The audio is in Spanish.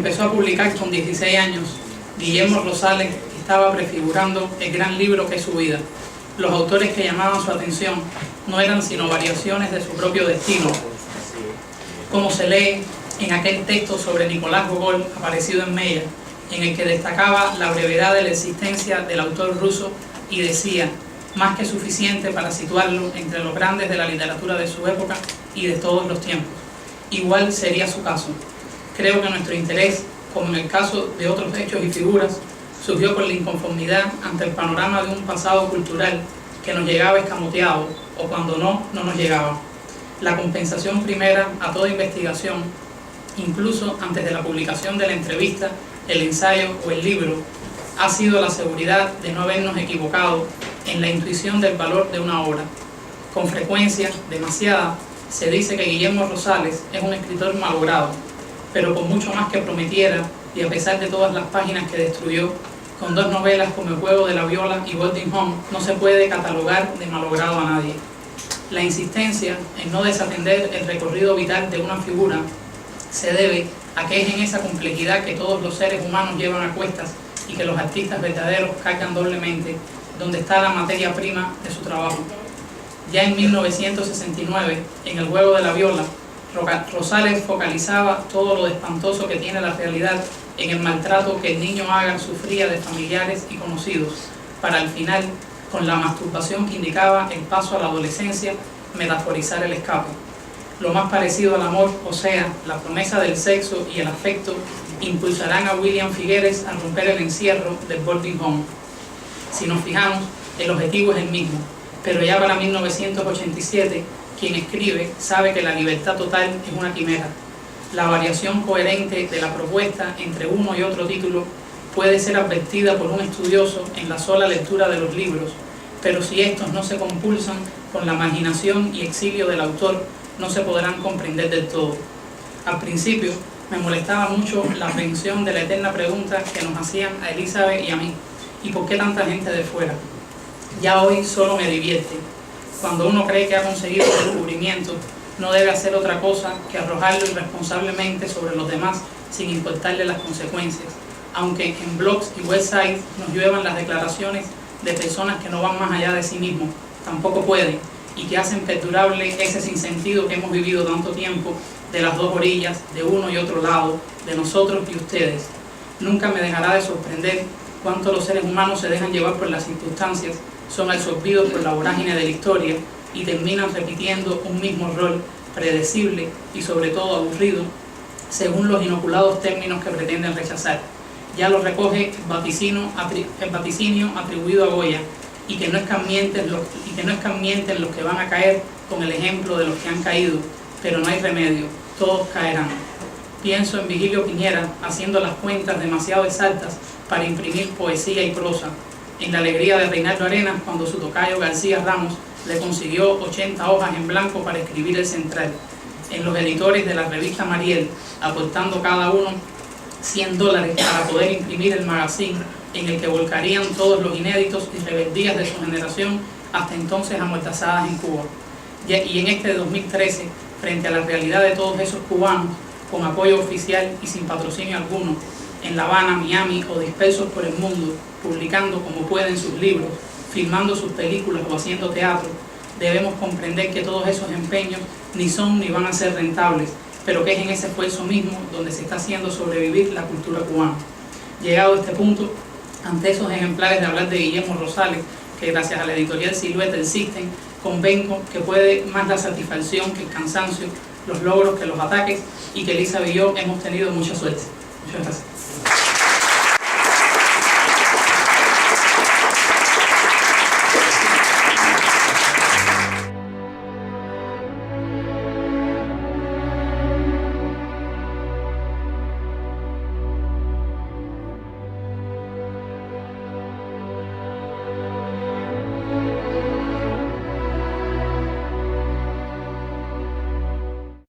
empezó a publicar con 16 años, Guillermo Rosales estaba prefigurando el gran libro que es su vida. Los autores que llamaban su atención no eran sino variaciones de su propio destino, como se lee en aquel texto sobre Nicolás Gogol, aparecido en Mella, en el que destacaba la brevedad de la existencia del autor ruso y decía, más que suficiente para situarlo entre los grandes de la literatura de su época y de todos los tiempos. Igual sería su caso. Creo que nuestro interés, como en el caso de otros hechos y figuras, surgió por la inconformidad ante el panorama de un pasado cultural que nos llegaba escamoteado, o cuando no nos llegaba. La compensación primera a toda investigación, incluso antes de la publicación de la entrevista, el ensayo o el libro, ha sido la seguridad de no habernos equivocado en la intuición del valor de una obra. Con frecuencia, demasiada, se dice que Guillermo Rosales es un escritor malogrado, pero por mucho más que prometiera, y a pesar de todas las páginas que destruyó, con 2 novelas como El juego de la viola y Boarding Home, no se puede catalogar de malogrado a nadie. La insistencia en no desatender el recorrido vital de una figura se debe a que es en esa complejidad que todos los seres humanos llevan a cuestas y que los artistas verdaderos cargan doblemente, donde está la materia prima de su trabajo. Ya en 1969, en El juego de la viola, Rosales focalizaba todo lo espantoso que tiene la realidad en el maltrato que el niño Agar sufría de familiares y conocidos, para al final, con la masturbación que indicaba el paso a la adolescencia, metaforizar el escape. Lo más parecido al amor, o sea, la promesa del sexo y el afecto, impulsarán a William Figueres a romper el encierro del Boarding Home. Si nos fijamos, el objetivo es el mismo, pero ya para 1987, quien escribe sabe que la libertad total es una quimera. La variación coherente de la propuesta entre uno y otro título puede ser advertida por un estudioso en la sola lectura de los libros, pero si estos no se compulsan con la marginación y exilio del autor, no se podrán comprender del todo. Al principio me molestaba mucho la aprehensión de la eterna pregunta que nos hacían a Elizabeth y a mí, ¿y por qué tanta gente de fuera? Ya hoy solo me divierte. Cuando uno cree que ha conseguido el descubrimiento, no debe hacer otra cosa que arrojarlo irresponsablemente sobre los demás sin importarle las consecuencias, aunque en blogs y websites nos lluevan las declaraciones de personas que no van más allá de sí mismos, tampoco pueden, y que hacen perdurable ese sinsentido que hemos vivido tanto tiempo de las dos orillas, de uno y otro lado, de nosotros y ustedes. Nunca me dejará de sorprender cuánto los seres humanos se dejan llevar por las circunstancias, son absorbidos por la vorágine de la historia y terminan repitiendo un mismo rol predecible y sobre todo aburrido, según los inoculados términos que pretenden rechazar. Ya lo recoge el vaticinio atribuido a Goya, y que no escarmienten los que van a caer con el ejemplo de los que han caído, pero no hay remedio, todos caerán. Pienso en Vigilio Piñera haciendo las cuentas demasiado exactas para imprimir poesía y prosa, en la alegría de Reinaldo Arenas cuando su tocayo García Ramos le consiguió 80 hojas en blanco para escribir el central, en los editores de la revista Mariel aportando cada uno $100 para poder imprimir el magazine en el que volcarían todos los inéditos y rebeldías de su generación hasta entonces amortazadas en Cuba. Y en este 2013, frente a la realidad de todos esos cubanos, con apoyo oficial y sin patrocinio alguno, en La Habana, Miami o dispersos por el mundo, publicando como pueden sus libros, filmando sus películas o haciendo teatro, debemos comprender que todos esos empeños ni son ni van a ser rentables, pero que es en ese esfuerzo mismo donde se está haciendo sobrevivir la cultura cubana. Llegado a este punto, ante esos ejemplares de hablar de Guillermo Rosales, que gracias a la editorial Silueta existen, convengo que puede más la satisfacción que el cansancio, los logros que los ataques, y que Elizabeth y yo hemos tenido mucha suerte. Muchas gracias.